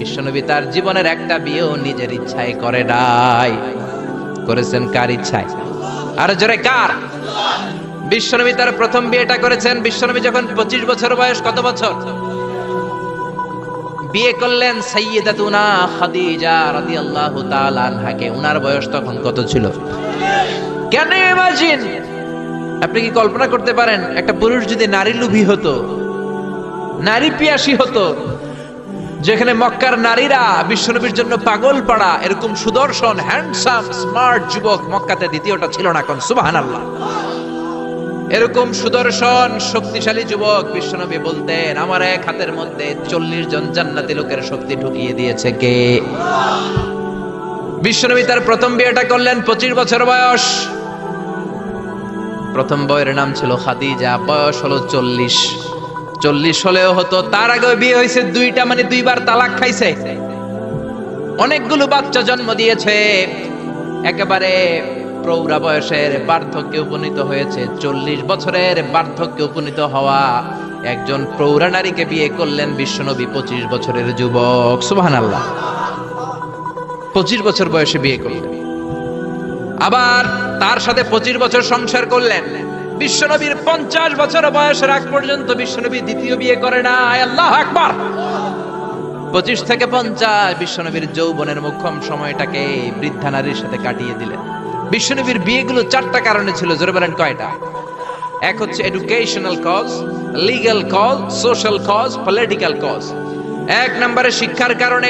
বিশ্বনবী তার জীবনের একটা বিয়েও নিজের ইচ্ছায় করে নাই, করেছেন কার ইচ্ছায়? আর জোরে কার? বিশ্বনবী তার প্রথম বিয়েটা করেছেন বিশ্বনবী যখন 25 বছর বয়স। কত বছর? বিয়ে করলেন সাইয়্যিদাতুনা খাদিজা রাদিয়াল্লাহু তাআলা আনহাকে। উনার বয়স তখন কত ছিল? Can you imagine? আপনি কি কল্পনা করতে পারেন একটা পুরুষ যদি নারী লোভী হতো, নারী পিয়াসী হতো, যেখানে মক্কার নারীরা বিশ্বনবীর জন্য পাগল পাড়া, এরকম সুদর্শন হ্যান্ডসাম স্মার্ট যুবক মক্কাতে দ্বিতীয়টা ছিল না। কোন সুবহানাল্লাহ। এরকম সুদর্শন শক্তিশালী যুবক বিশ্বনবী বলতেন, আমার এক হাতের মধ্যে 40 জন জান্নাতি লোকের শক্তি ঢুকিয়ে দিয়েছে কে? বিশ্বনবী তার প্রথম বিয়েটা করলেন 25 বছর বয়স। প্রথম বউয়ের নাম ছিল খাদিজা, বয়স হলো 40। 40 হলেও হতো, তার আগে বিয়ে হয়েছে দুইটা, মানে দুইবার তালাক খাইছে, অনেকগুলো বাচ্চা জন্ম দিয়েছে, একেবারে প্রৌঢ়া বয়সের বার্ধক্যে উপনীত হয়েছে। 40 বছরের বার্ধক্যে উপনীত হওয়া একজন প্রৌঢ়া নারীকে বিয়ে করলেন বিশ্বনবী, 25 বছরের যুবক। সুবহানাল্লাহ। 25 বছর বয়সে বিয়ে করলেন, আবার তার সাথে 25 বছর সংসার করলেন। বিশ্বনবীর 50 বছর বয়সের আগ পর্যন্ত বিশ্বনবী দ্বিতীয় বিয়ে করে না। আল্লাহু আকবার। 25 থেকে 50 বিশ্বনবীর যৌবনের মোক্ষম সময়টাকে বৃদ্ধা নারীর সাথে কাটিয়ে দিলেন। বিশ্বনবীর বিয়েগুলো 4টা কারণে ছিল। জোরে বলেন কয়টা? এক হচ্ছে educational cause, legal cause, social cause, political cause. 1 নম্বরে শিক্ষার কারণে।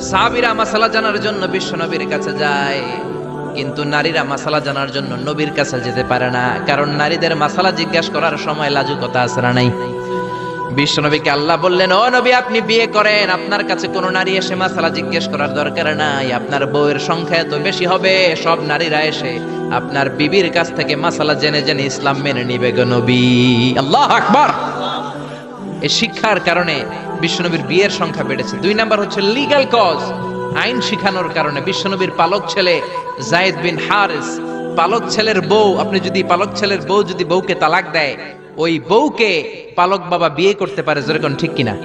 সাহাবীরা মাসালা জানার জন্য বিশ্বনবীর কাছে যায়, কিন্তু নারীরা মাসালা জানার জন্য নবীর কাছে যেতে পারে না, কারণ নারীদের মাসালা জিজ্ঞাসা করার সময় লাজুকতা আছে না নাই? বিশ্বনবীকে আল্লাহ বললেন, ও নবী আপনি বিয়ে করেন, আপনার কাছে কোনো নারী এসে মাসালা জিজ্ঞেস করার দরকার নাই, আপনার বউয়ের সংখ্যা এত বেশি হবে, সব নারীরা এসে আপনার বিবির কাছ থেকে মাসালা জেনে জেনে ইসলাম মেনে নিবে গো নবী। আল্লাহু আকবার। এই শিক্ষার কারণে বিশ্বনবীর বিয়ের সংখ্যা বেড়েছে। 2 নাম্বার হচ্ছে লিগ্যাল কজ, আইন শিখানোর কারণে। বিশ্বনবীর পালক ছেলে যায়েদ বিন হারিস, পালক ছেলের বউ, আপনি যদি পালক ছেলের বউ যদি বউকে তালাক দেয়, ওই বউকে পালক বাবা বিয়ে করতে পারে। যেরকম ঠিক কিনা?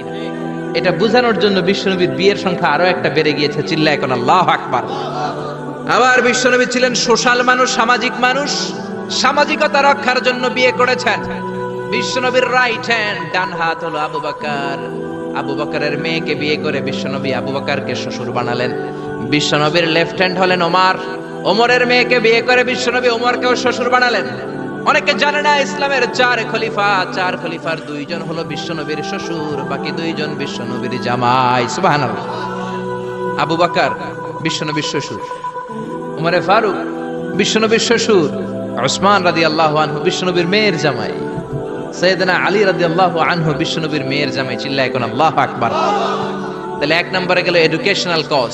এটা বোঝানোর জন্য বিশ্বনবীর বিয়ের সংখ্যা আরো একটা বেড়ে গিয়েছে। চিল্লায় এখন আল্লাহু আকবার। আবার বিশ্বনবী ছিলেন সোশ্যাল মানুষ, সামাজিক মানুষ, সামাজিকতা রক্ষার জন্য বিয়ে করেছেন। বিশ্বনবীর রাইট হ্যান্ড, ডান হাত হলো আবু বকর। আবু বকরের মেয়েকে বিয়ে করে বিশ্বনবী আবু বকরকে শ্বশুর বানালেন। বিশ্বনবীর লেফট হ্যান্ড হলেন ওমর। ওমরের মেয়েকে বিয়ে করে বিশ্বনবী ওমরকেও শ্বশুর বানালেন। অনেকে জানে না ইসলামের 4 খলিফা, 4 খলিফার 2 জন হলো বিশ্বনবীর শ্বশুর, বাকি 2 জন বিশ্বনবীর জামাই। সুবহানাল্লাহ। আবু বকর বিশ্বনবীর শ্বশুর, ওমরে ফারুক বিশ্বনবীর শ্বশুর, উসমান রাদিয়াল্লাহু আনহু বিশ্বনবীর মেয়ের জামাই, সাইয়েদনা আলী রাদিয়াল্লাহু আনহু বিশ্বনবীর মেয়ের জামাই। চিল্লায় এখন আল্লাহু আকবার। তাহলে 1 নম্বরে গেল এডুকেশনাল কজ,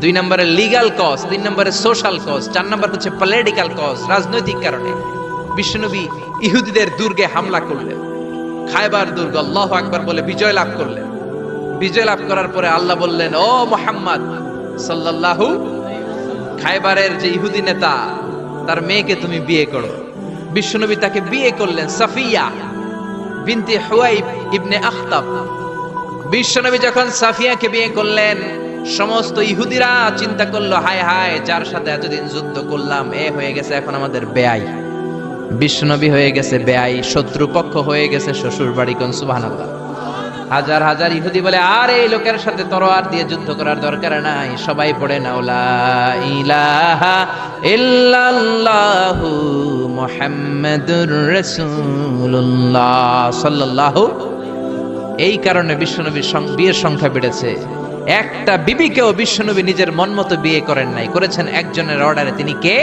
2 নম্বরে লিগ্যাল কজ, 3 নম্বরে সোশ্যাল কজ, 4 নম্বর হচ্ছে পলিটিক্যাল কজ, রাজনৈতিক কারণে। বিশ্বনবী ইহুদিদের দুর্গে হামলা করলেন, খায়বার দুর্গ, আল্লাহু আকবার বলে বিজয় লাভ করলেন। বিজয় লাভ করার পরে আল্লাহ বললেন, ও মুহাম্মদ সাল্লাল্লাহু, খায়বারের যে ইহুদি নেতা তার মেয়েকে তুমি বিয়ে করো। বিশ্বনবী তাকে বিয়ে করলেন, সাফিয়া বিনতে হুয়াইব ইবনে আখতাব। বিশ্বনবী যখন সাফিয়াকে বিয়ে করলেন, সমস্ত ইহুদিরা চিন্তা করলো, হায় হায়, যার সাথে এতদিন যুদ্ধ করলাম এ হয়ে গেছে এখন আমাদের বেয়াই। বিশ্বনবী হয়ে গেছে বেয়াই, শত্রুপক্ষ হয়ে গেছে শ্বশুর বাড়ি। কোন সুবহানাল্লাহ। হাজার হাজার ইহুদি বলে, আর এই লোকের সাথে তরোয়ার দিয়ে যুদ্ধ করার দরকার নাই, সবাই পড়ে না লা ইলাহা ইল্লাল্লাহু মুহাম্মাদুর রাসূলুল্লাহ সাল্লাল্লাহু। এই কারণে বিশ্বনবীর বিয়ের সংখ্যা বেড়েছে। একটা বিবিকেও বিশ্বনবী নিজের মন মতো বিয়ে করেন নাই, করেছেন একজনের অর্ডারে। তিনি কে?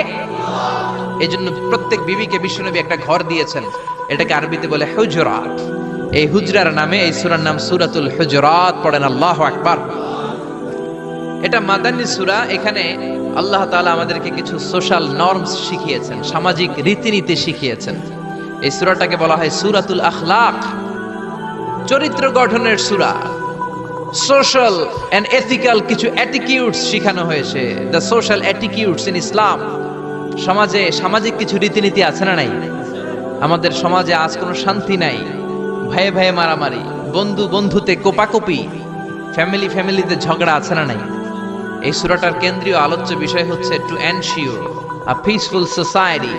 এজন্য প্রত্যেক বিবিকে বিশ্বনবী একটা ঘর দিয়েছেন, এটাকে আরবিতে বলে হুজরাত। এই হুজরার নামে এই সূরার নাম সূরাতুল হুজরাত। পড়েন আল্লাহু আকবার। এটা মাদানী সূরা। এখানে আল্লাহ তাআলা আমাদেরকে কিছু সোশ্যাল নরমস শিখিয়েছেন, সামাজিক রীতিনীতি শিখিয়েছেন। এই সূরাটাকে বলা হয় সূরাতুল আখলাক, চরিত্র গঠনের সূরা। সোশ্যাল এন্ড এথিক্যাল কিছু অ্যাটিটিউডস শেখানো হয়েছে, দ্য সোশ্যাল অ্যাটিটিউডস ইন ইসলাম। সমাজে সামাজিক কিছু রীতিনীতি আছে না নাই? আমাদের সমাজে আজ কোনো শান্তি নাই, ভাইয়ে ভাইয়ে মারামারি, বন্ধু বন্ধুতে কোপাকুপি, ফ্যামিলিতে ঝগড়া আছে না নাই? এই সূরাটার কেন্দ্রীয় আলোচ্য বিষয় হচ্ছে to ensure a peaceful society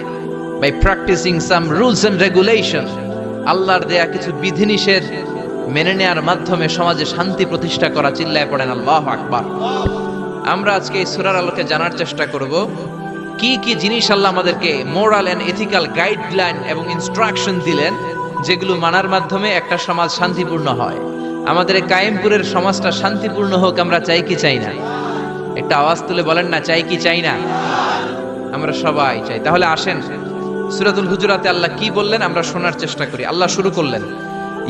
by practicing some rules and regulation. আল্লাহর দেয়া কিছু বিধিনিষেধ মেনে নেওয়ার মাধ্যমে সমাজে শান্তি প্রতিষ্ঠা করা। চিল্লায় পড়েন আল্লাহু আকবার। আমরা আজকে এই সূরার আলোকে জানার চেষ্টা করব কি কি জিনিস আল্লাহ আমাদেরকে মোরাল এন্ড এথিক্যাল গাইডলাইন এবং ইনস্ট্রাকশন দিলেন, যেগুলো মানার মাধ্যমে একটা সমাজ শান্তিপূর্ণ হয়। আমাদের এই কায়েমপুরের সমাজটা শান্তিপূর্ণ হোক, আমরা চাই কি চাই না? একটা আওয়াজ তুলে বলেন না, চাই কি চাই না? আমরা সবাই চাই। তাহলে আসেন সূরাতুল হুজুরাতে আল্লাহ কি বললেন আমরা শোনার চেষ্টা করি। আল্লাহ শুরু করলেন,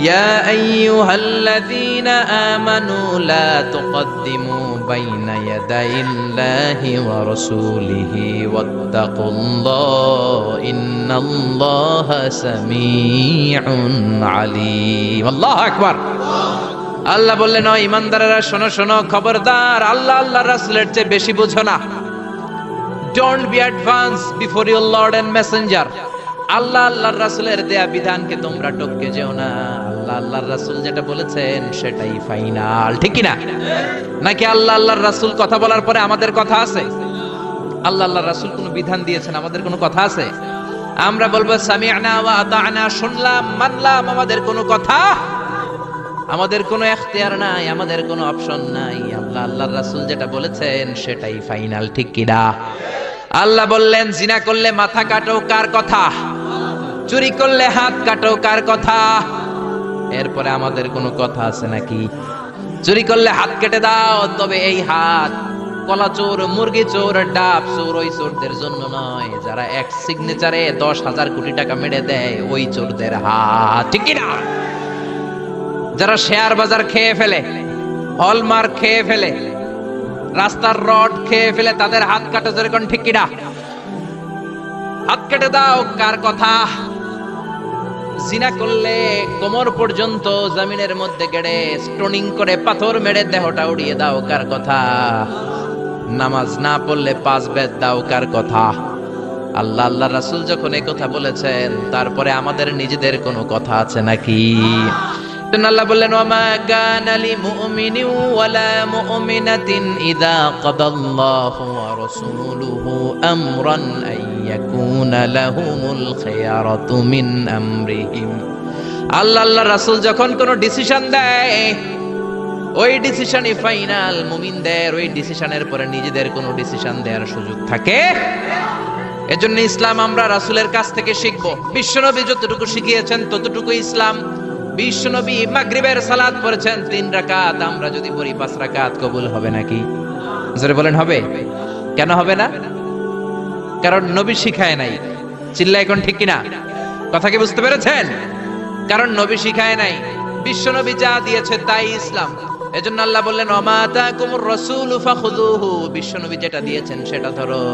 ইয়া আইয়ুহাল্লাযীনা আমানু লা তুকদ্দিমু বাইনা ইয়াদাইল্লাহি ওয়া রাসূলিহি ওয়াত্তাকুল্লাহ ইন্নাল্লাহা সামিউন আলীম। আল্লাহু আকবার। আল্লাহ বললেন, ও ঈমানদারেরা শোনো শোনো, খবরদার আল্লাহ আল্লাহর রাসূলের চেয়ে বেশি বুঝো না। Don't be advanced before your Lord and Messenger. আল্লাহ আল্লাহর রাসূলের দেয়া বিধানকে তোমরা টপকে যেও না। আল্লাহ আল্লাহর রাসূল যেটা বলেছেন সেটাই ফাইনাল, ঠিক কি না? নাকি আল্লাহ আল্লাহর রাসূল কথা বলার পরে আমাদের কথা আছে? আল্লাহ আল্লাহর রাসূল কোনো বিধান দিয়েছেন, আমাদের কোনো কথা আছে? আমরা বলবো সামি'না ওয়া আতা'না, শুনলাম মানলাম, আমাদের কোনো কথা, আমাদের কোনো এখতিয়ার নাই, আমাদের কোনো অপশন নাই। আল্লাহ আল্লাহর রাসূল যেটা বলেছেন সেটাই ফাইনাল, ঠিক কি না? আল্লাহ বললেন, জিনা করলে মাথা কাটো, কার কথা? চুরি করলে হাত কাটো, কার কথা? এরপরে আমাদের কোনো কথা আছে নাকি? চুরি করলে হাত কেটে দাও, তবে এই হাত কলা চোর, মুরগি চোর, ডাব চোর ওই চোরদের জন্য নয়, যারা এক সিগনেচারে 10,000 কোটি টাকা মেরে দেয় ওই চোরদের হাত, ঠিক কি না? যারা শেয়ার বাজার খেয়ে ফেলে, হলমার্ক খেয়ে ফেলে, রাস্তার রড খেয়ে ফেলে, তাদের হাত কাটা, যেরকম ঠিক কিনা? হাত কেটে দাও, কার কথা? জিনা করলে কোমর পর্যন্ত জমিনের মধ্যে গেড়ে স্টোনিং করে পাথর মেরে দেহটা উড়িয়ে দাও, কার কথা? নামাজ না পড়লে 5 বেদ দাও, কার কথা? আল্লাহ আল্লাহ রাসূল যখন এই কথা বলেছেন, তারপরে আমাদের নিজেদের কোনো কথা আছে নাকি? আল্লাহ বললেন, ওয়ামা কানা লিমুমিনিন ওয়ালা মুমিনাতিন ইযা কাদাল্লাহু ওয়া রাসূলুহু আমরান আইয়াকুনা লাহুমুল খিয়ারাতু মিন আমরিহিম। আল্লাহ আল্লাহর রাসূল যখন কোনো ডিসিশন দেয়, ওই ডিসিশনই ফাইনাল। মুমিনদের ওই ডিসিশনের পরে নিজেদের কোনো ডিসিশন দেওয়ার সুযোগ থাকে? এজন্য ইসলাম আমরা রাসূলের কাছ থেকে শিখব। বিশ্বনবী যতটুকু শিখিয়েছেন ততটুকু ইসলাম। বিশ্বনবী মাগরিবের সালাত পড়েছেন 3 রাকাত, আমরা যদি পড়ি 5 রাকাত, কবুল হবে নাকি? জোরে বলেন হবে? কেন হবে না? কারণ নবী শিখায় নাই। চিল্লায় এখন ঠিক কিনা? কথা কি বুঝতে পেরেছেন? কারণ নবী শিখায় নাই, বিশ্বনবী যা দিয়েছে তাই ইসলাম। এজন্য আল্লাহ বললেন, ওমা আতাকুমুর রাসূলু ফাখুযুহু, বিশ্বনবী যেটা দিয়েছেন সেটা ধরো।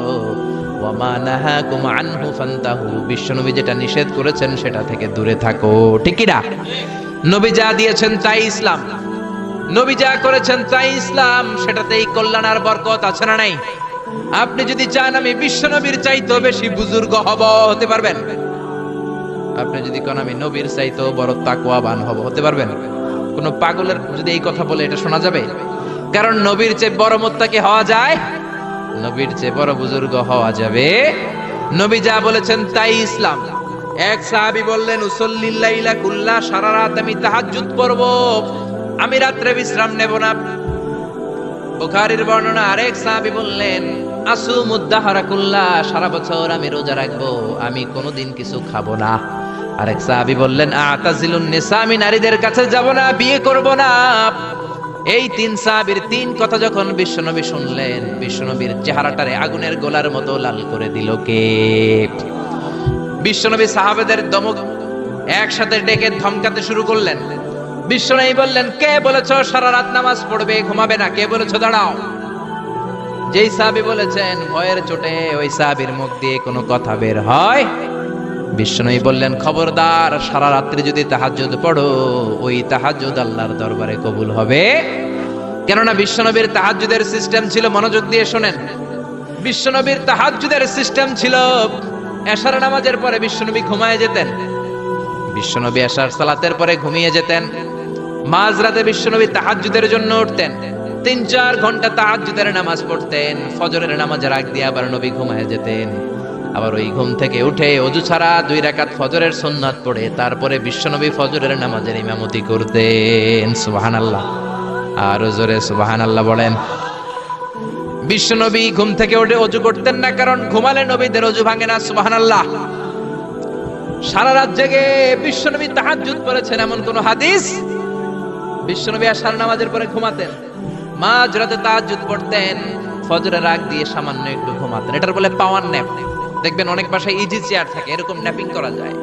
ওয়ামা নাহাকুম আনহু ফান্তাহু, বিশ্বনবী যেটা নিষেধ করেছেন সেটা থেকে দূরে থাকো, ঠিক কি না? নবী যা দিয়েছেন তাই ইসলাম, নবী যা করেছেন তাই ইসলাম, সেটাতেই কল্যাণ আর বরকত আছে না নাই? আপনি যদি চান আমি বিশ্বনবীর চাইতেও বেশি বুজুর্গ হব, হতে পারবেন? আপনি যদি কোন আমি নবীর চাইতেও বড় তাকওয়াবান হব, হতে পারবেন? কোন পাগলের যদি এই কথা বলে এটা শোনা যাবে? কারণ নবীর চেয়ে বড় মুত্তাকি হওয়া যায়, নবীর চেয়ে বড় বুজুর্গ হওয়া যাবে। নবী যা বলেছেন তাই ইসলাম। এক সাহাবী বললেন, উসাল্লিল লাইলা কুল্লা, সারা রাত আমি তাহাজ্জুদ পড়ব, আমি রাত্রে বিশ্রাম নেব না। বুখারীর বর্ণনা। আরেক সাহাবী বললেন, আসুমুদ দাহরা কুল্লা, সারা বছর আমি রোজা রাখবো, আমি কোনোদিন কিছু খাবো না। আরেক সাহাবী বললেন, আতাজিলুন নিসা, আমি নারীদের কাছে যাব না, বিয়ে করব না। এই 3 সাহাবীর 3 কথা যখন বিশ্বনবী শুনলেন, বিশ্বনবীর চেহারাটারে আগুনের গোলার মতো লাল করে দিল কে? বিশ্বনবী সাহাবেদের দমক একসাথে ডেকে ধমকাতে শুরু করলেন। বিশ্বনবী বললেন, কে বলেছো সারা রাত নামাজ পড়বে, ঘুমাবে না? কে বলেছো দাঁড়াও? যেই সাহাবী বলেছেন, ভয়ের চোটে ওই সাহাবীর মুখ দিয়ে কোনো কথা বের হয়। বিশ্বনবী বললেন, খবরদার, সারা রাত্রি যদি তাহাজ্জুদ পড়ো, ওই তাহাজ্জুদ আল্লাহর দরবারে কবুল হবে। কেননা বিশ্বনবীর তাহাজ্জুদের সিস্টেম ছিল, মনোযোগ দিয়ে শুনেন, বিশ্বনবীর তাহাজ্জুদের সিস্টেম ছিল, এশার নামাজের পরে বিশ্বনবী ঘুমায় যেতেন, বিশ্বনবী এশার সালাতের পরে ঘুমিয়ে যেতেন, মাঝরাতে বিশ্বনবী তাহাজ্জুদের জন্য উঠতেন, 3-4 ঘন্টা তাহাজ্জুদের নামাজ পড়তেন, ফজরের নামাজের আগ দিয়ে আবার নবী ঘুমায় যেতেন। আবার ওই ঘুম থেকে উঠে ওযু ছাড়া 2 রাকাত ফজরের সুন্নাত পড়ে তারপরে বিশ্বনবী ফজরের নামাজের ইমামতি করতেন। সুবহানাল্লাহ, আর জোরে সুবহানাল্লাহ বলেন। বিশ্বনবী ঘুম থেকে উঠে ওযু করতেন না, কারণ ঘুমালে নবীদের ওযু ভাঙে না। সুবহানাল্লাহ। সারা রাত জেগে বিশ্বনবী তাহাজ্জুদ করেছেন এমন কোন হাদিস? বিশ্বনবী আশার নামাজের পরে ঘুমাতেন, মাঝরাতে তাহাজ্জুদ পড়তেন, ফজরের আগ দিয়ে সামান্য একটু ঘুমাতেন। এটার বলে পাওয়ার ন্যাপ। দেখবেন অনেক বাসায় ইজি চেয়ার থাকে, এরকম ন্যাপিং করা যায়।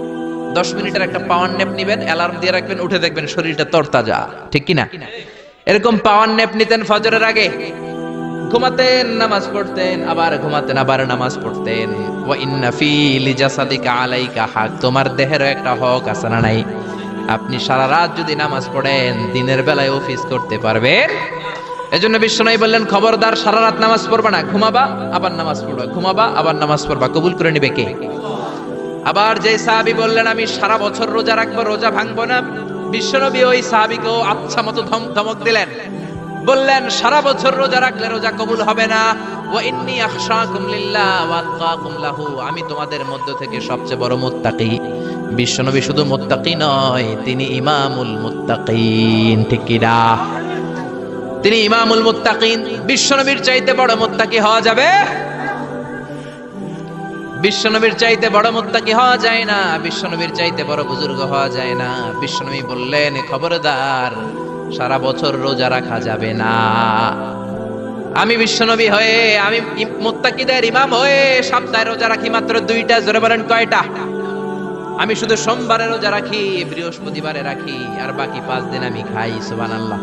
10 মিনিটের একটা পাওয়ার ন্যাপ নিবেন, অ্যালার্ম দিয়ে রাখবেন, উঠে দেখবেন শরীরটা তরতাজা, ঠিক কি না? এরকম পাওয়ার ন্যাপ নিতেন ফজরের আগে, ঘুমাতেন, নামাজ পড়তেন, আবার ঘুমাতেন, আবার নামাজ পড়তেন। ওয়া ইন্না ফি লিজাসাদিকা আলাইকা হক, তোমার দেহেরও একটা হক আছে না নাই? আপনি সারা রাত যদি নামাজ পড়েন দিনের বেলায় অফিস করতে পারবেন। এজন্য বিশ্বনবী বললেন, খবরদার সারা রাত নামাজ পড়বা না, ঘুমাবা আবার নামাজ পড়বা, ঘুমাবা আবার নামাজ পড়বা। কবুল করে নিবে কে? আবার যে সাহাবী বললেন আমি সারা বছর রোজা রাখবো, রোজা ভাঙবো না, বিশ্বনবী ওই সাহাবীকেও আচ্ছা মতো ধমক দিলেন, বললেন সারা বছর রোজা রাখলে রোজা কবুল হবে না। ওয়া ইন্নী আখশাকুম লিল্লাহ ওয়া আতকাকুম লাহু, আমি তোমাদের মধ্য থেকে সবচেয়ে বড় মুত্তাকি। বিশ্বনবী শুধু মুত্তাকি নয়, তিনি ইমামুল মুত্তাকিন, ঠিক কি না? তিনি ইমামুল মুত্তাকিন। বিশ্বনবীর চাইতে বড় মুত্তাকি হওয়া যাবে? বিশ্বনবীর চাইতে বড় মুত্তাকি হওয়া যায় না, বিশ্বনবীর চাইতে বড় বুজুর্গ হওয়া যায় না। বিশ্বনবী বললেন, খবরদার সারা বছর রোজা রাখা যাবে না। আমি বিশ্বনবী হয়ে, আমি মুত্তাকিদের ইমাম হয়ে সপ্তাহে রোজা রাখি মাত্র 2টা। জোরে বলেন কয়টা? আমি শুধু সোমবারে রোজা রাখি, বৃহস্পতিবারে রাখি, আর বাকি 5 দিন আমি খাই। সুবহানাল্লাহ।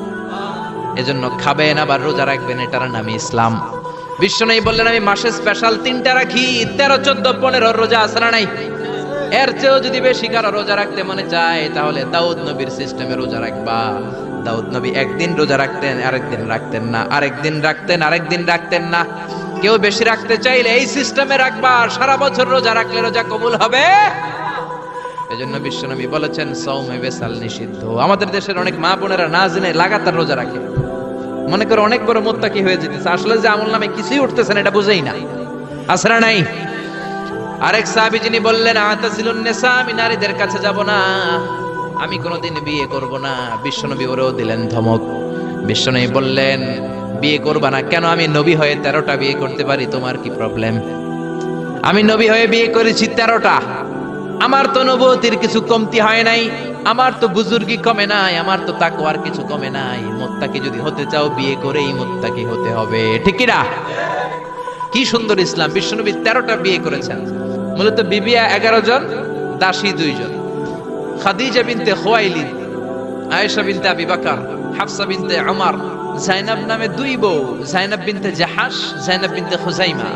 এজন্য খাবেন আবার রোজা রাখবেন, এটার নাম ইসলাম। বিশ্বনবী বললেন আমি মাসে স্পেশাল 3টা রাখি, 13, 14, 15 রোজা আছে না নাই? এর চেয়েও যদি বেশি কারো রোজা রাখতে মনে চায় তাহলে দাউদ নবীর সিস্টেমে রোজা রাখবা। দাউদ নবী একদিন রোজা রাখতেন, আরেকদিন রাখতেন না, আরেকদিন রাখতেন, আরেকদিন রাখতেন না। কেউ বেশি রাখতে চাইলে এই সিস্টেমে রাখবা, সারা বছর রোজা রাখলে রোজা কবুল হবে। এজন্য বিশ্বনবী বলেছেন সওমে বেসাল নিষিদ্ধ। আমাদের দেশের অনেক মা বোনেরা না জেনে লাগাতার রোজা রাখে, মনে করে অনেক বড় মুত্তাকি হয়ে যেতেছে, আসলে যে আমল নামে কিছুই উঠতেছে না এটা বুঝেই না। আসরা নাই। আরেক সাহাবী যিনি বললেন আতাসিলুন নিসা, আমি নারীদের কাছে যাব না, আমি কোনোদিন বিয়ে করব না। বিশ্বনবী ওরেও দিলেন ধমক। বিশ্বনবী বললেন বিয়ে করবা না কেন? আমি নবী হয়ে 13টা বিয়ে করতে পারি, তোমার কি প্রবলেম? আমি নবী হয়ে বিয়ে করেছি 13টা, আমার তো নবুয়তির কিছু কমতি হয় নাই, আমার তো বুজুর্গি কমে নাই, আমার তো তাকওয়ার কিছু কমে নাই। মুত্তাকি যদি হতে চাও বিয়ে করেই মুত্তাকি হতে হবে, ঠিক কি না? কি সুন্দর ইসলাম! বিশ্বনবী 13টা বিয়ে করেছেন। মূলত বিবিয়া 11 জন, দাসী 2 জন। খাদিজা বিনতে খুয়াইলিদ, আয়েশা বিনতে আবি বকর, হাফসা বিনতে উমর, জাইনাব নামে 2 বউ, জাইনাব বিনতে জাহাশ, জাইনাব বিনতে খুজাইমা,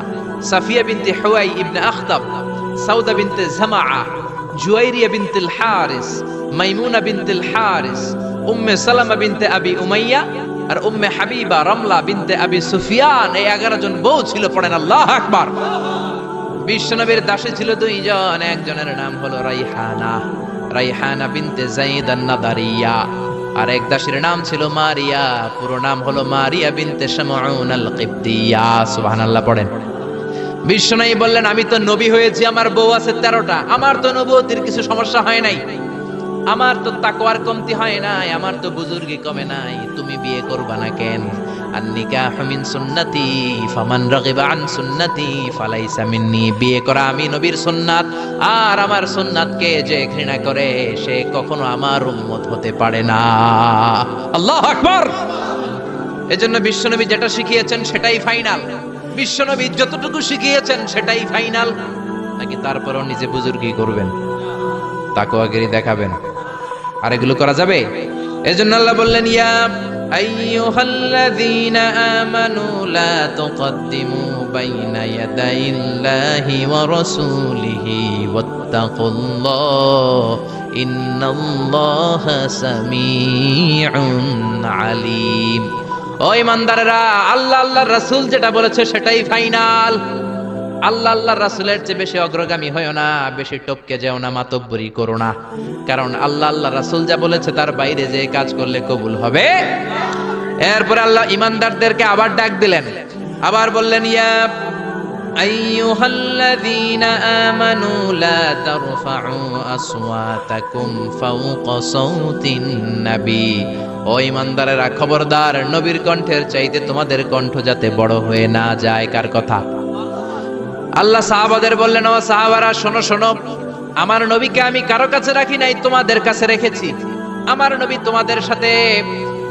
সাফিয়া বিনতে হুয়াই ইবনে আখতাব, সাউদা বিনতে জামাআ, জুয়াইরিয়া বিনতুল হারিস, মাইমুনা বিনতুল হারিস, উম্মে সালামা বিনতে আবি উমাইয়া, আর উম্মে হাবিবা রামলা বিনতে আবি সুফিয়ান। এই 11 জন বউ ছিল। পড়েন আল্লাহু আকবার। বিশ্বনবীর দাসী ছিল 2 জন, একজনের নাম হলো রাইহানা, রাইহানা বিনতে যায়েদ আন-নাদারিয়া, আর এক দাসীর নাম ছিল মারিয়া, পুরো নাম হলো মারিয়া বিনতে শামউন আল-কিবতিয়া। সুবহানাল্লাহ পড়েন। বিশ্বনবী বললেন আমি তো নবী হয়েছি, আমার বউ আছে 13টা, আমার তো নবুয়তির কিছু সমস্যা হয় নাই, আমার তো তাকওয়ার কমতি হয় নাই, আমার তো বুজুর্গি কমে নাই, তুমি বিয়ে করবা না কেন? আন-নিকাহু মিন সুন্নতি ফামান রাগিবা আন সুন্নতি ফালাইসা মিন্নি। বিয়ে করা আমি নবীর সুন্নাত, আর আমার সুন্নাতকে যে ঘৃণা করে সে কখনো আমার উম্মত হতে পারে না। আল্লাহু আকবার। এজন্য বিশ্বনবী যেটা শিখিয়েছেন সেটাই ফাইনাল। বিশ্বনবী যতটুকু শিখিয়েছেন সেটাই ফাইনাল। নাকি তারপরও নিজে বুজুর্গি করবেন, তাকওয়াগিরি দেখাবেন, আর এগুলো করা যাবে? এজন্য আল্লাহ বললেন ইয়া আইয়ুহাল্লাযীনা আমানু লা তুকদ্দিমু বাইনা ইয়াদাইল্লাহি ওয়া রাসূলিহি ওয়াত্তাকুল্লাহ ইন্নাল্লাহা সামিউন আলীম। ও ইমানদারেরা, আল্লাহ আল্লাহর রাসূল যেটা বলেছে সেটাই ফাইনাল। আল্লাহ আল্লাহ রাসূলের চেয়ে বেশি অগ্রগামী হয়ো না, বেশি টপকে যেও না, মাতব্বরি করো না। কারণ আল্লাহ আল্লাহ রাসূল যা বলেছে তার বাইরে যে কাজ করলে কবুল হবে। এরপর আল্লাহ ঈমানদারদেরকে আবার ডাক দিলেন, আবার বললেন, ইয়া আইয়ুহাল্লাযীনা আমানু লা তারফাউ আসওয়াতাকুম ফাওকা সাওতিন নবী। ও ঈমানদারেরা, খবরদার, নবীর কণ্ঠের চাইতে তোমাদের কণ্ঠ যাতে বড় হয়ে না যায়। কার কথা? আল্লাহ সাহাবাদের বললেন, ও সাহাবারা, শোনো শোনো, আমার নবীকে আমি কারো কাছে রাখি নাই, তোমাদের কাছে রেখেছি। আমার নবী তোমাদের সাথে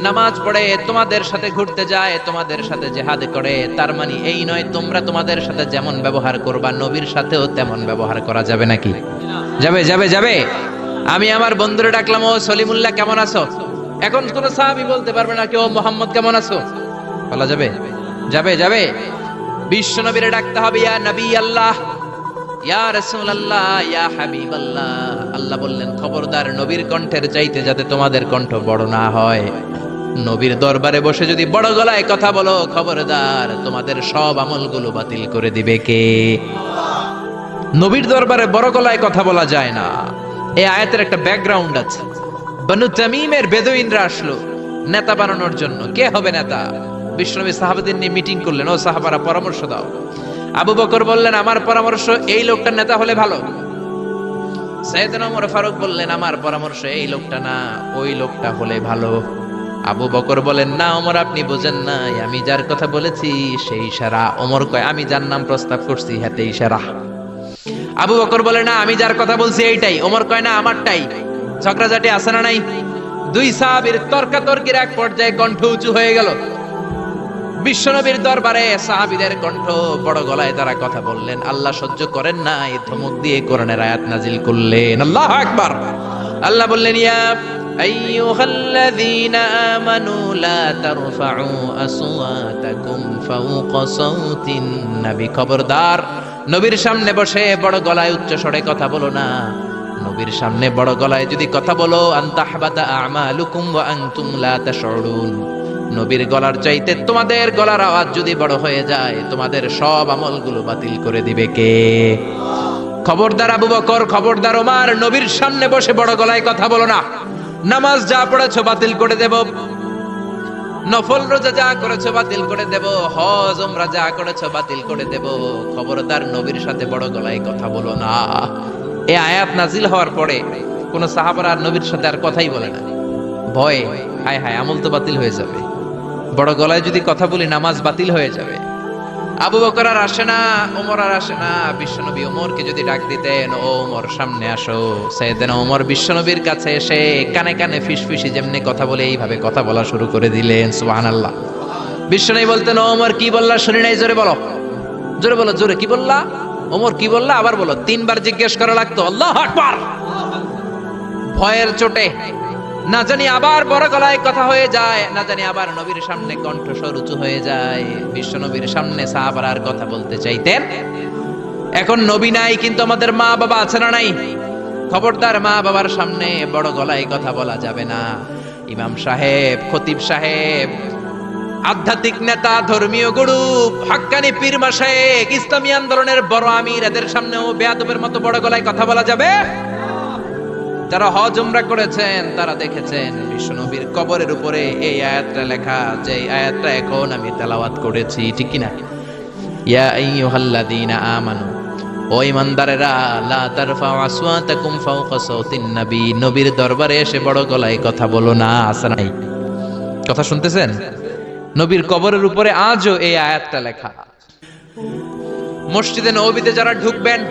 নামাজ পড়ে, তোমাদের সাথে ঘুরতে যায়, তোমাদের সাথে জিহাদ করে। তার মানে এই নয় তোমরা তোমাদের সাথে যেমন ব্যবহার করবা নবীর সাথেও তেমন ব্যবহার করা যাবে নাকি? যাবে যাবে যাবে। আমি আমার বন্ধুরে ডাকলাম, ও সলিমুল্লাহ কেমন আছো? এখন কোন সাহাবী বলতে পারবে না কি ও মোহাম্মদ কেমন আছো? বলা যাবে? যাবে যাবে। বিশ্ব নবীরে ডাকতে হবে, ইয়া নবী আল্লাহ, ইয়া রাসূলুল্লাহ, ইয়া হাবিবাল্লাহ। আল্লাহ বললেন, খবরদার, নবীর কণ্ঠের চাইতে যাতে তোমাদের কণ্ঠ বড় না হয়। নবীর দরবারে বসে যদি বড় গলায় কথা বলো, খবরদার, তোমাদের সব আমলগুলো বাতিল করে দিবে কে? নবীর দরবারে বড় গলায় কথা বলা যায় না। এই আয়াতের একটা ব্যাকগ্রাউন্ড আছে। বনু তামিমের বেদুইনরা আসলো নেতা বানানোর জন্য। কে হবে নেতা? বিশ্বনবী সাহাবাদের নিয়ে মিটিং করলেন, ও সাহাবারা পরামর্শ দাও। আবু বকর বললেন, আমার পরামর্শ এই লোকটা নেতা হলে ভালো। সাইয়েদনা ওমর ফারুক বললেন, আমার পরামর্শ এই লোকটা না, ওই লোকটা হলে ভালো। আবু বকর বলেন, না ওমর, আপনি বোঝেন নাই, আমি যার কথা বলেছি সেই ইশারা। ওমর কয়, আমি যার নাম প্রস্তাব করছি হাতে ইশারা। আবু বকর বলে, না আমি যার কথা বলছি এইটাই। ওমর কয়, না আমারটাই। ঝগড়াঝাটি আছে না নাই? দুই সাহাবীর তর্কাতর্কির এক পর্যায়ে কণ্ঠ উঁচু হয়ে গেল। বিশ্বনবীর দরবারে সাহাবীদের কণ্ঠ বড় গলায় তারা কথা বললেন। আল্লাহ সহ্য করেন না, এই ধমক দিয়ে কোরআনের আয়াত নাজিল করলেন। আল্লাহু আকবার। আল্লাহ বললেন, ইয়া আইয়ুহাল্লাযীনা আমানু লা তারফাউ আসওয়াতাকুম ফাওকা সাওতিন নবী। খবরদার, নবীর সামনে বসে বড় গলায় উচ্চ স্বরে কথা বলো না। নবীর সামনে বড় গলায় যদি কথা বলো, আনতাহবাতা আমালুকুম ওয়া আনতুম লা তাশউরুন। নবীর গলার চাইতে তোমাদের গলার আওয়াজ যদি বড় হয়ে যায়, তোমাদের সব আমলগুলো বাতিল করে দিবে কে? খবরদার আবু বকর, খবরদার ওমর, নবীর সামনে বসে বড় গলায় কথা বলো না। নামাজ যা পড়েছো বাতিল করে দেব, নফল রোজা যা করেছো বাতিল করে দেব, হজ উমরা যা করেছো বাতিল করে দেব। খবরদার, নবীর সাথে বড় গলায় কথা বলো না। এই আয়াত নাজিল হওয়ার পরে কোন সাহাবারা আর নবীর সাথে আর কথাই বলে না। ভয়ে, হায় হায়, আমল তো বাতিল হয়ে যাবে, বড় গলায় যদি কথা বলি নামাজ বাতিল হয়ে যাবে। আবু বকর আর আসে না, ওমর আর আসে না। বিশ্বনবী ওমরকে যদি ডাক দিতেন, ও ওমর সামনে আসো, সাইয়েদনা ওমর বিশ্বনবীর কাছে এসে কানে কানে ফিসফিসি যেমনি কথা বলে এইভাবে কথা বলা শুরু করে দিলেন। সুবহানাল্লাহ। বিশ্বনবী বলতেন, ও ওমর কি বললা শুনি নাই, জোরে বলো, জোরে বলো, জোরে। কি বললা ওমর, কি বললা আবার বলো। তিনবার জিজ্ঞেস করা লাগতো। আল্লাহু আকবার। ভয়ের চোটে না জানি আবার বড় গলায় কথা হয়ে যায়, না জানি আবার নবীর সামনে কণ্ঠস্বর উঁচু হয়ে যায়। বিশ্ব নবীর সামনে সাহাবারা আর কথা বলতে চাইতেন। এখন নবী নাই, কিন্তু আমাদের মা বাবা আছে না নাই? খবরদার, মা বাবার সামনে বড় গলায় কথা বলা যাবে না। ইমাম সাহেব, খতিব সাহেব, আধ্যাত্মিক নেতা, ধর্মীয় গুরু, হাক্কানি পীর মাশায়েখ, ইসলামী আন্দোলনের বড় আমির, এদের সামনেও বেয়াদবের মতো বড় গলায় কথা বলা যাবে? যারা হজ উমরা করেছেন তারা দেখেছেন বিশ্বনবীর কবরের উপরে এই আয়াতটা লেখা, যে আয়াতটা এখন আমি তেলাওয়াত করেছি, ঠিক কি না? ইয়া আইয়ুহাল্লাযীনা আমানু, ও ঈমানদারেরা, লা তারফাউ আসওয়াতাকুম ফাওকা সাওতিন নবী। নবীর দরবারে এসে বড় গলায় কথা বলো না। আছে নাই? কথা শুনতেছেন? নবীর কবরের উপরে আজও এই আয়াতটা লেখা। মসজিদে নববীতে যারা ঢুকবেন,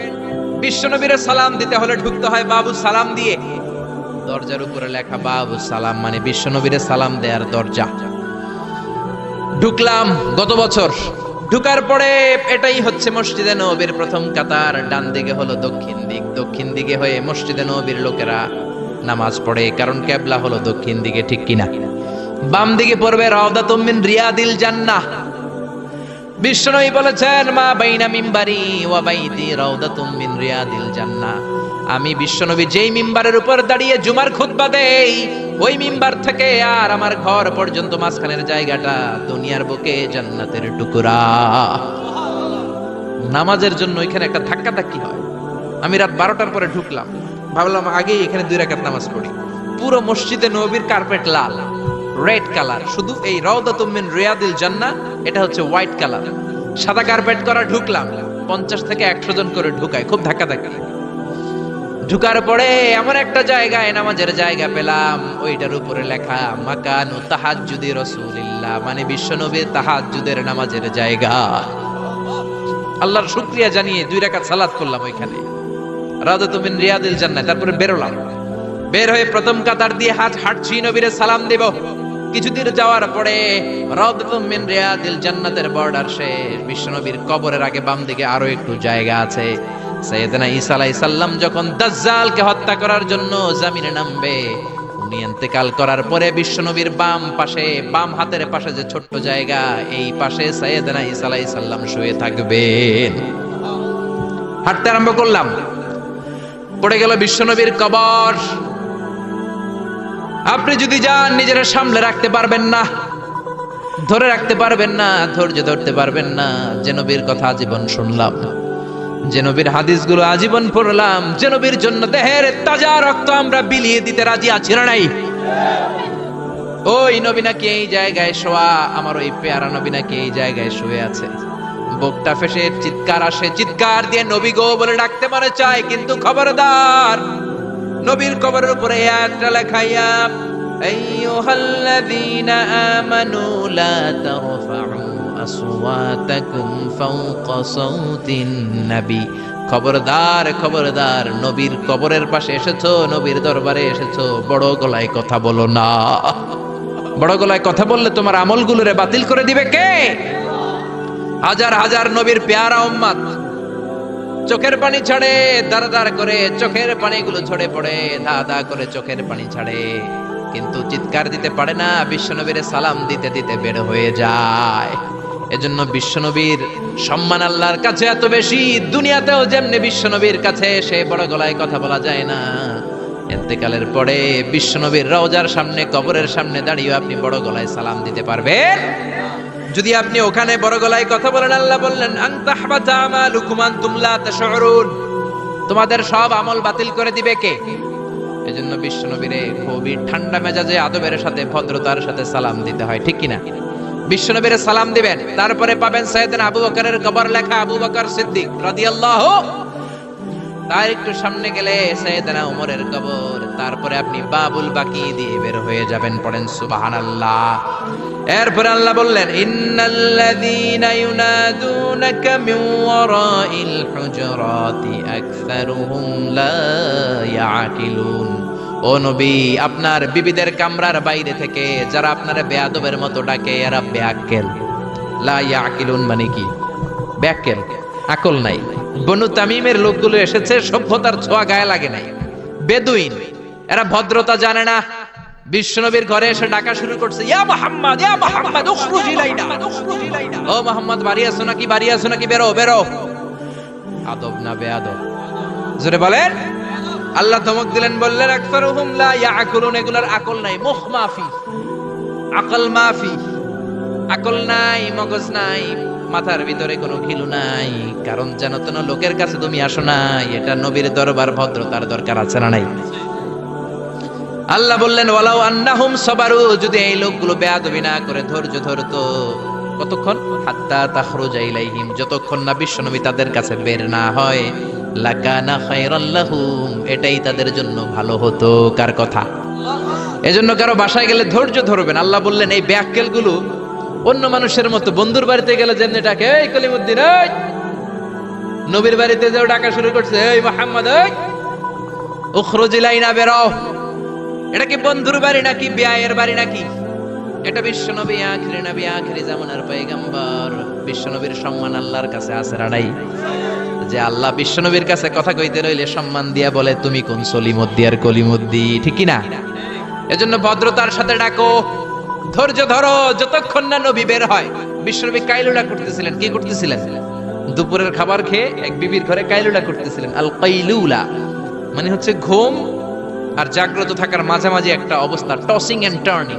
বিশ্বনবীর সালাম দিতে হলে ঢুকতে হয় বাবু সালাম দিয়ে। দরজার উপরে লেখা বাবু সালাম, মানে বিশ্বনবীর সালাম দেয়ার দরজা। ঢুকলাম গত বছর। ঢুকার পরে এটাই হচ্ছে মসজিদে নববীর প্রথম কাতার। ডান দিকে হলো দক্ষিণ দিক, দক্ষিণ দিকে হয়ে মসজিদে নববীর লোকেরা নামাজ পড়ে, কারণ কিবলা হলো দক্ষিণ দিকে, ঠিক কিনা? বাম দিকে পড়বে রাউদাতুম মিন রিয়াদিল জান্নাহ। বিশ্বনবী বলেছেন, মা বাইনা মিম্বারি ওয়া বাইতি রাউদাতুম মিন রিয়াদিল জান্নাহ। আমি বিশ্বনবী যেই মিম্বারের উপর দাঁড়িয়ে জুমার খুতবা দেই, ওই মিম্বার থেকে আর আমার ঘর পর্যন্ত মাঝখানের জায়গাটা দুনিয়ার বুকে জান্নাতের টুকরা। নামাজের জন্য এখানে একটা ধাক্কাধাক্কি হয়। আমি রাত 12টার পরে ঢুকলাম, ভাবলাম আগেই এখানে 2 রাকাত নামাজ পড়ি। পুরো মসজিদে নববীর কার্পেট লাল, রেড কালার, শুধু এই রাউদাতুম মিন রিয়াদিল জান্নাহ এটা হচ্ছে হোয়াইট কালার, সাদা কার্পেট করা। ঢুকলাম, 50 থেকে 100 জন করে ঢুকায়, খুব ধাক্কাধাক্কি। ঢুকার পরে এমন একটা জায়গায় নামাজের জায়গা পেলাম, ওইটার উপরে লেখা মাকানু তাহাজ্জুদি রাসূলিল্লাহ, মানে বিশ্বনবীর তাহাজ্জুদের নামাজের জায়গা। আল্লাহর শুকরিয়া জানিয়ে 2 রাকাত সালাত করলাম ওইখানে, রাউদাতুম মিন রিয়াদিল জান্নাহ। তারপরে বেরোলাম, বের হয়ে প্রথম কাতার দিয়ে হাঁটছি, নবীরে সালাম দেব। কিছুদিন যাওয়ার পরে রাউদাতুম মিন রিয়াদিল জান্নাতের বর্ডার শেষ, বিশ্বনবীর কবরের আগে বাম দিকে আরো একটু জায়গা আছে। সাইয়েদনা ঈসা আলাইহিস সালাম যখন দাজ্জালকে হত্যা করার জন্য জমিনে নামবে, উনি ইন্তেকাল করার পরে বিশ্বনবীর বাম পাশে, বাম হাতের পাশে যে ছোট্ট জায়গা, এই পাশে সাইয়েদনা ঈসা আলাইহিস সালাম শুয়ে থাকবেন। হাঁটতে আরম্ভ করলাম, পড়ে গেল বিশ্বনবীর কবর। আপনি যদি যান, নিজেরা সামলে রাখতে পারবেন না, ধরে রাখতে পারবেন না, ধৈর্য ধরতে পারবেন না। যে নবীর কথা আজীবন শুনলাম, যে নবীর হাদিসগুলো আজীবন পড়লাম, যে নবীর জন্য দেহের তাজা রক্ত আমরা বিলিয়ে দিতে রাজি আছি না নাই? ওই নবী নাকি এই জায়গায় শোয়া, আমার ওই পেয়ারা নবী নাকি এই জায়গায় শুয়ে আছে। বুকটা ফেসে চিৎকার আসে, চিৎকার দিয়ে নবী গো বলে ডাকতে মনে চায়, কিন্তু খবরদার, নবীর কবরের উপরে একটা লেখাইয়া আইয়ুহাল্লাযীনা আমানু লা তারফাউ আসওয়াতাকুম ফাওকা সাওতিন নবী। খবরদার, খবরদার, নবীর কবরের পাশে এসেছো, নবীর দরবারে এসেছো, বড় গলায় কথা বলো না। বড় গলায় কথা বললে তোমার আমলগুলোরে বাতিল করে দিবে কে? হাজার হাজার নবীর পেয়ারা উম্মত চোখের পানি ছাড়ে, দাঁড় দাঁড় করে চোখের পানিগুলো ঝরে পড়ে, ধা ধা করে চোখের পানি ছাড়ে, কিন্তু চিৎকার দিতে পারে না। বিশ্বনবীর সালাম দিতে দিতে বের হয়ে যায়। এজন্য বিশ্বনবীর সম্মান আল্লাহর কাছে এত বেশি, দুনিয়াতেও যেমনি বিশ্বনবীর কাছে সে বড় গলায় কথা বলা যায় না, ইন্তেকালের পরে বিশ্বনবীর রওজার সামনে, কবরের সামনে দাঁড়িয়ে আপনি বড় গলায় সালাম দিতে পারবেন? যদি আপনি ওখানে বড় গলায় কথা বলেন, আল্লাহ বললেন আনতাহবাতা আমালুকুম আনতুম লা তাশউরুন, তোমাদের সব আমল বাতিল করে দিবে কে? এজন্য বিশ্বনবীরে খুবই ঠান্ডা মেজাজে, আদবের সাথে, ভদ্রতার সাথে সালাম দিতে হয়, ঠিক কিনা? বিশ্বনবীরে সালাম দিবেন, তারপরে পাবেন সাইয়েদনা আবু বকরের কবর লেখা আবু বকর সিদ্দিক রাদিয়াল্লাহু। তার একটু সামনে গেলে সাইয়েদনা ওমরের কবর, তারপরে আপনি বাবুল বাকি দিয়ে বের হয়ে যাবেন। পড়েন সুবহানাল্লাহ। এরপরে আল্লাহ বললেন ইন্নাল্লাযীনা ইউনাদুনাকা মিন ওয়ারাইল হুজুরাতি আকসারুহুম লা ইয়াকিলুন। ও নবী, আপনার বিবিদের কামরার বাইরে থেকে যারা আপনারা বেয়াদবের মতো ডাকে, এরা বেআক্কেল। লা ইয়াকিলুন মানে কি? বেআক্কেল, আকল নাই। বনু তামিমের লোকগুলো এসেছে, সভ্যতার ছোঁয়া গায়ে লাগে নাই, বেদুইন, এরা ভদ্রতা জানে না। বিশ্বনবীর ঘরে এসে ডাকা শুরু করছে, ইয়া মুহাম্মদ, ইয়া মুহাম্মদ, উখরুজ ইলাইনা, ও মুহাম্মদ, বাড়ি আছো নাকি, বাড়ি আছো নাকি, বেরো বেরো। আদব না বেয়াদব? জোরে বলেন। আল্লাহ ধমক দিলেন, বললেন আকসারুহুম লা ইয়াকুলুন, এগুলার আকল নাই, মুখ মাফি, আকল মাফি, আকল নাই, মগজ নাই, মাথার ভিতরে কোনো খিলু নাই। কারণ জানো তো না, লোকের কাছে তুমি আসো নাই, এটা নবীর দরবার, ভদ্রতার দরকার আছে না নাই? আল্লাহ বললেন ওয়ালাউ আন্নাহুম সাবারু, যদি এই লোকগুলো বেয়াদবি না করে ধৈর্য ধরতো, কতক্ষণ? হাত্তা তাখরুজা ইলাইহিম, যতক্ষণ না বিশ্বনবী তাদের কাছে বের না হয়, লাকানা খায়রাল লাহুম, এটাই তাদের জন্য ভালো হতো। কার কথা? এজন্য কারো বাসায় গেলে ধৈর্য ধরবেন। আল্লাহ বললেন এই বেয়াক্কেল গুলো অন্য মানুষের মতো, বন্ধুর বাড়িতে গেলে যেমনি ডাকে, এই কলিমুদ্দিন, এই, নবীর বাড়িতে যেও ডাকা শুরু করছে, এই মুহাম্মদ, এই উখরুজ ইলাইনা, বেরো। এটা কি বন্ধুর বাড়ি নাকি বিয়ের বাড়ি নাকি? এটা বিশ্বনবী, আখিরি নবী, আখিরি জামানার পয়গম্বর। বিশ্বনবীর সম্মান আল্লাহর কাছে আছে না নাই? যে আল্লাহ বিশ্বনবীর কাছে কথা কইতে রইলে সম্মান দিয়া বলে, তুমি কোন সলিমুদ্দি আর কলিমুদ্দি, ঠিক কি না? এজন্য ভদ্রতার সাথে ডাকো, ধৈর্য ধরো, যতক্ষণ না নবী বের হয়। বিশ্বনবী কাইলুলা করতেছিলেন। কি করতেছিলেন? দুপুরের খাবার খেয়ে এক বিবির ঘরে কাইলুলা করতেছিলেন। আল কাইলুলা মানে হচ্ছে ঘুম আর জাগ্রত থাকার মাঝামাঝি একটা অবস্থা, টসিং এন্ড টার্নিং,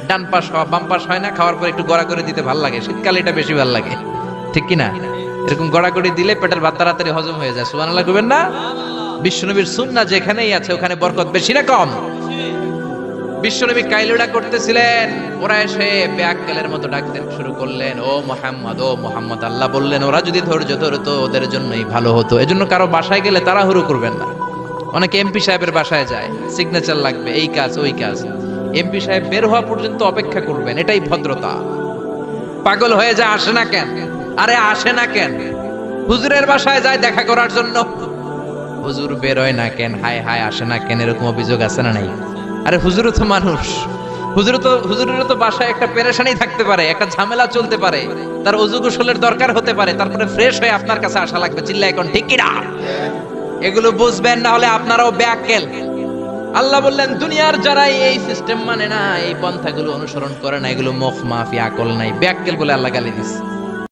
ডান পাশ হওয়া বাম পাশ হয় না, খাওয়ার পর একটু গড়া করে দিতে ভাল লাগে, শীতকালে এটা বেশি ভাল লাগে, ঠিক কি না? এরকম গড়াগড়ি দিলে পেটের ভাত তাড়াতাড়ি হজম হয়ে যায়। সুবহানাল্লাহ কইবেন না? বিশ্বনবীর সুন্নাহ যেখানেই আছে ওখানে বরকত বেশি না কম? বিশ্বনবী কাইলুড়া করতেছিলেন, ওরা এসে বেয়াক্কেলের মতো ডাকতে শুরু করলেন, ও মুহাম্মদ, ও মুহাম্মদ। আল্লাহ বললেন, ওরা যদি ধৈর্য ধরতো ওদের জন্যই ভালো হতো। এজন্য কারো বাসায় গেলে তাড়াহুড়ো করবেন না। অনেকে এমপি সাহেবের বাসায় যায়, সিগনেচার লাগবে, এই কাজ ওই কাজ। এমপি সাহেব বের হওয়া পর্যন্ত অপেক্ষা করবেন, এটাই ভদ্রতা। পাগল হয়ে যায়, আসে না কেন? আরে আসে না কেন? হুজুরের বাসায় যায় দেখা করার জন্য, হুজুর বের হয় না কেন? হায় হায়, আসে না কেন? এরকম অভিযোগ আছে না নাই? আরে হুজুরও তো মানুষ, হুজুরেরও তো বাসায় একটা পেরেশানি থাকতে পারে, একটা ঝামেলা চলতে পারে, তার ওযু গোসলের দরকার হতে পারে, তারপরে ফ্রেশ হয়ে আপনার কাছে আসা লাগবে। চিল্লা এখন ঠিক কি না? এগুলো বুঝবেন, না হলে আপনারাও বেয়াক্কেল। আল্লাহ বললেন, দুনিয়ার যারা এই সিস্টেম মানে না, এই পন্থাগুলো অনুসরণ করে না, এগুলো মুখ মাফি, আকল নাই, বেয়াক্কেল বলে আল্লাহ গালি দিচ্ছে।